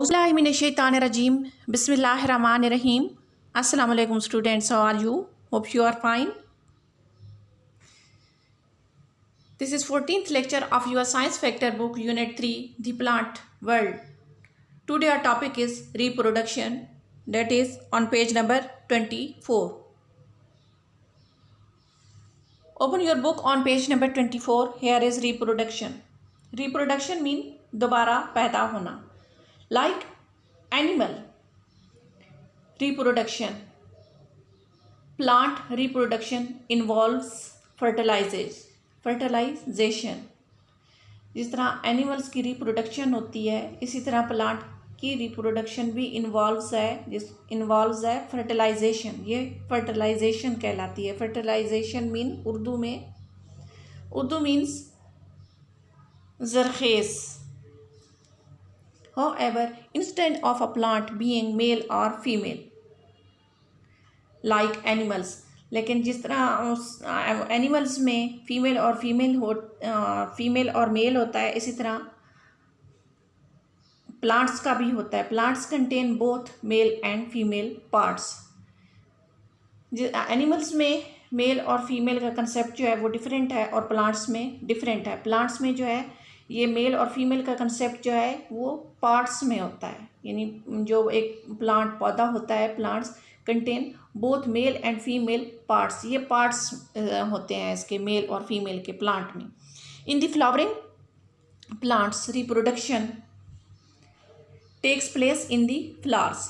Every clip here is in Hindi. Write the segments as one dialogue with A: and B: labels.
A: Bismillahirrahmanirrahim. Bismillahirrahmanirrahim. Assalamu alaikum students. How are you? Hope you are fine. This is 14th lecture of your science factor book unit 3 the plant world. Today our topic is reproduction, that is on page number 24. Open your book on page number 24. Here is reproduction. Reproduction mean दोबारा पैदा होना. Like animal reproduction, plant reproduction involves fertilization. जिस तरह एनिमल्स की रिप्रोडक्शन होती है, इसी तरह प्लांट की रिप्रोडक्शन भी इन्वॉल्व्स है फर्टिलाइजेशन. ये फर्टिलाइजेशन कहलाती है. फर्टिलाइजेशन उर्दू मीन्स जरखेज. However, instead of a plant being male or female like animals, लेकिन जिस तरह एनिमल्स में फीमेल और मेल होता है, इसी तरह प्लांट्स का भी होता है. Plants contain both male and female parts. Animals में मेल और फीमेल का कंसेप्ट जो है वो डिफरेंट है और प्लांट्स में डिफरेंट है. प्लांट्स में जो है ये मेल और फीमेल का कंसेप्ट जो है वो पार्ट्स में होता है. यानी जो एक प्लांट पौधा होता है, plants contain both male and female parts. ये पार्ट्स होते हैं इसके मेल और फीमेल के प्लांट में. In the flowering plants reproduction takes place in the flowers.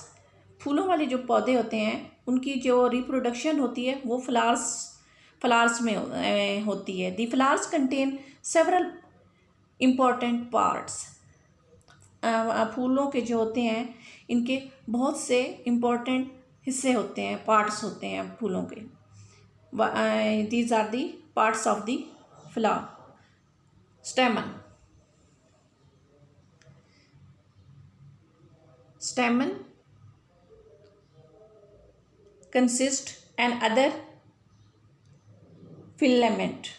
A: फूलों वाले जो पौधे होते हैं उनकी जो रिप्रोडक्शन होती है वो फ्लावर्स में होती है. The flowers contain several important parts. फूलों के जो होते हैं इनके बहुत से इम्पॉर्टेंट हिस्से होते हैं, पार्ट्स होते हैं फूलों के. These are the parts of the flower. Stamen consist and other filament.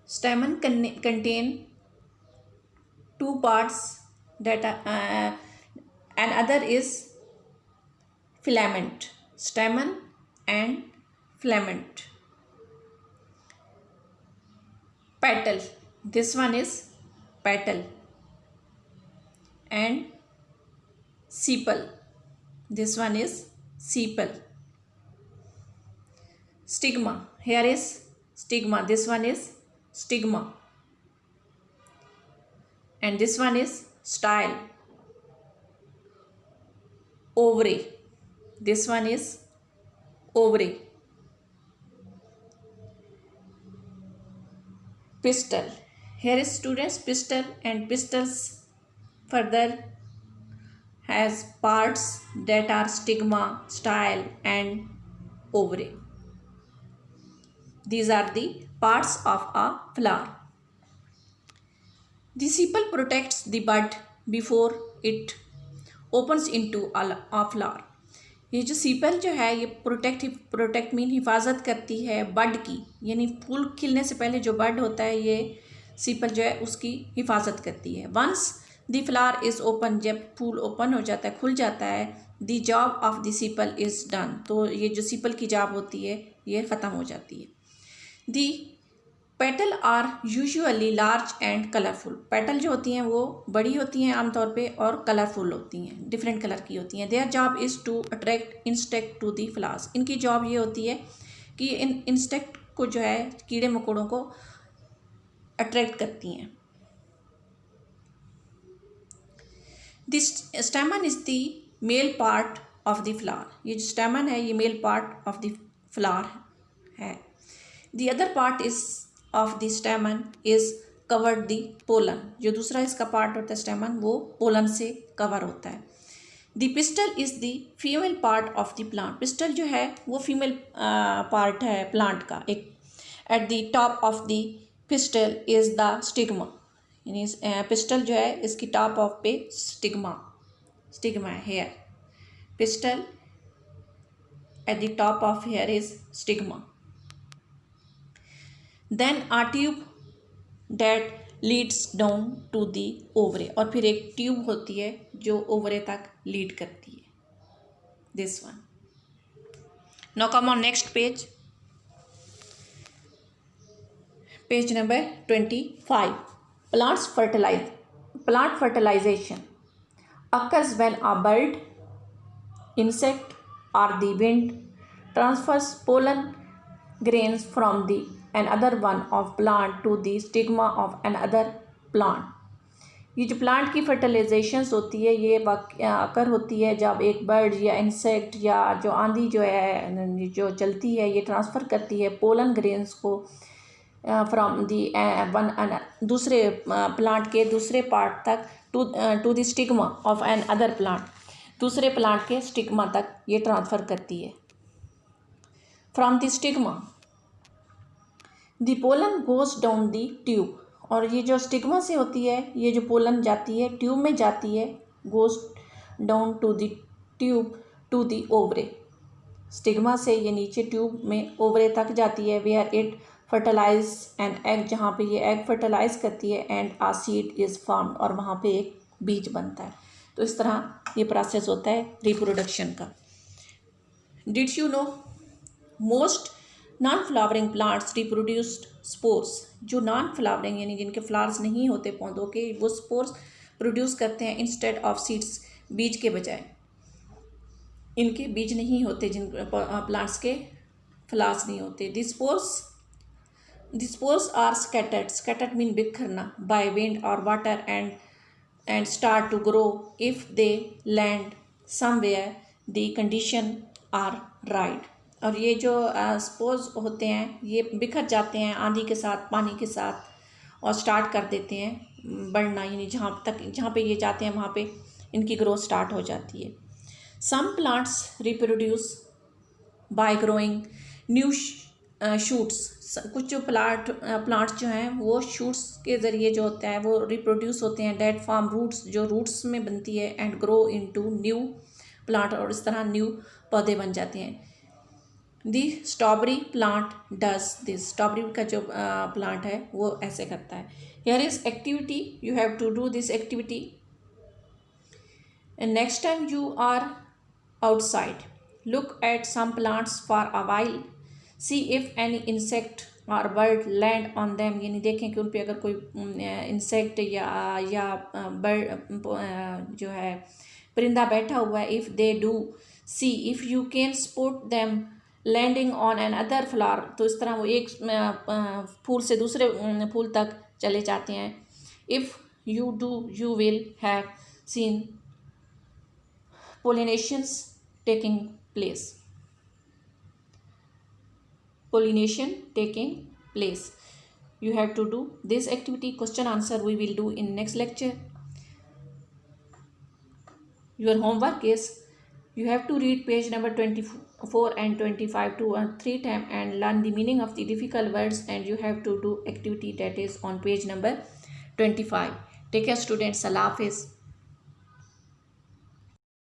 A: Stamen contain two parts that and other is filament. Stamen and filament. Petal. This one is petal. And sepal. This one is sepal. Stigma. Here is stigma. This one is stigma. And this one is style. Ovary. This one is ovary. Pistil. Here is students pistil, and pistils further has parts that are stigma, style and ovary. These are the parts of a flower. The sepal protects the bud before it opens into a flower. ये जो सीपल जो है ये प्रोटेक्ट मीन हिफाजत करती है बड की. यानी फूल खिलने से पहले जो बड होता है ये सीपल जो है उसकी हिफाजत करती है. Once the flower is open, जब फूल ओपन हो जाता है, खुल जाता है, the job of the sepal is done. तो ये जो सीपल की जॉब होती है ये ख़त्म हो जाती है. The petal are usually large and colourful. Petal जो होती हैं वो बड़ी होती हैं आमतौर पे और कलरफुल होती हैं, डिफरेंट कलर की होती हैं. Their job is to attract insect to the flowers. इनकी जॉब ये होती है कि इन इंसेक्ट को जो है कीड़े मकोड़ों को अट्रैक्ट करती हैं. This stamen is the male part of the flower. ये जो स्टेमन है ये male part of the flower है. The other part is of the stamen is covered the pollen. जो दूसरा इसका पार्ट होता है स्टेमन वो पोलन से कवर होता है. The pistil is the female part of the plant. Pistil जो है वो फीमेल पार्ट है प्लांट का. एक at the top of the pistil is the stigma. यानी पिस्टल जो है इसकी टॉप ऑफ पे स्टिग्मा है. Here pistil at the top of here is stigma. Then a tube that leads down to the ovary, और फिर एक ट्यूब होती है जो ओवरे तक लीड करती है, this one. Now come on next page, page number 25. Plant fertilization occurs when a bird, insect, or the wind transfers pollen grains from the another one of plant to the stigma of another plant. ये जो प्लांट की फर्टिलाइजेशंस होती है ये अकर होती है जब एक बर्ड या इंसेक्ट या जो आंधी जो है जो चलती है ये ट्रांसफ़र करती है पोलन ग्रेन्स को फ्रॉम दी वन दूसरे प्लांट के दूसरे पार्ट तक to the stigma of another plant, दूसरे प्लांट के स्टिग्मा तक ये ट्रांसफ़र करती है। From the stigma the pollen goes down the tube, और ये जो स्टिग्मा से होती है ये जो पोलन जाती है ट्यूब में जाती है, goes down to the tube to the ovary, stigma से ये नीचे ट्यूब में ओवरे तक जाती है, where it fertilize an egg, जहाँ पे ये एग फर्टिलाइज करती है, and a seed is formed, और वहाँ पे एक बीज बनता है। तो इस तरह ये प्रोसेस होता है रिप्रोडक्शन का। Did you know most non flowering plants reproduced spores, जो नॉन फ्लावरिंग यानी जिनके फ्लावर्स नहीं होते पौधों के, वो स्पोर्स प्रोड्यूस करते हैं इंस्टेड ऑफ सीड्स, बीज के बजाय। इनके बीज नहीं होते, जिन प्लांट्स के फ्लावर्स नहीं होते। This spores are scattered mean बिखरना, बाय विंड और water and start to grow if they land somewhere the condition are right. और ये जो स्पोर्स होते हैं ये बिखर जाते हैं आंधी के साथ, पानी के साथ, और स्टार्ट कर देते हैं बढ़ना, यानी जहाँ पे ये जाते हैं वहाँ पे इनकी ग्रोथ स्टार्ट हो जाती है। Some plants reproduce by growing new shoots, कुछ जो प्लांट्स जो हैं वो शूट्स के ज़रिए जो होता है वो रिप्रोड्यूस होते हैं, डेट फॉर्म रूट्स, जो रूट्स में बनती है, and grow into new plant, और इस तरह न्यू पौधे बन जाते हैं। The strawberry plant does this, strawberry का जो प्लांट है वो ऐसे करता है। Here is activity, you have to do this activity, and next time you are outside look at some plants for a while, see if any insect और बर्ड लैंड ऑन देम, यानी देखें कि उन पे अगर कोई इंसेक्ट या बर्ड जो है परिंदा बैठा हुआ है। If they do see if you can spot them landing on another flower, तो इस तरह वो एक फूल से दूसरे फूल तक चले जाते हैं। If you do you will have seen pollinations taking place, pollination taking place. You have to do this activity. Question answer we will do in next lecture. Your homework is you have to read page number 24 and 25 2 or 3 times and learn the meaning of the difficult words, and you have to do activity that is on page number 25. Take care students. Allah Hafiz.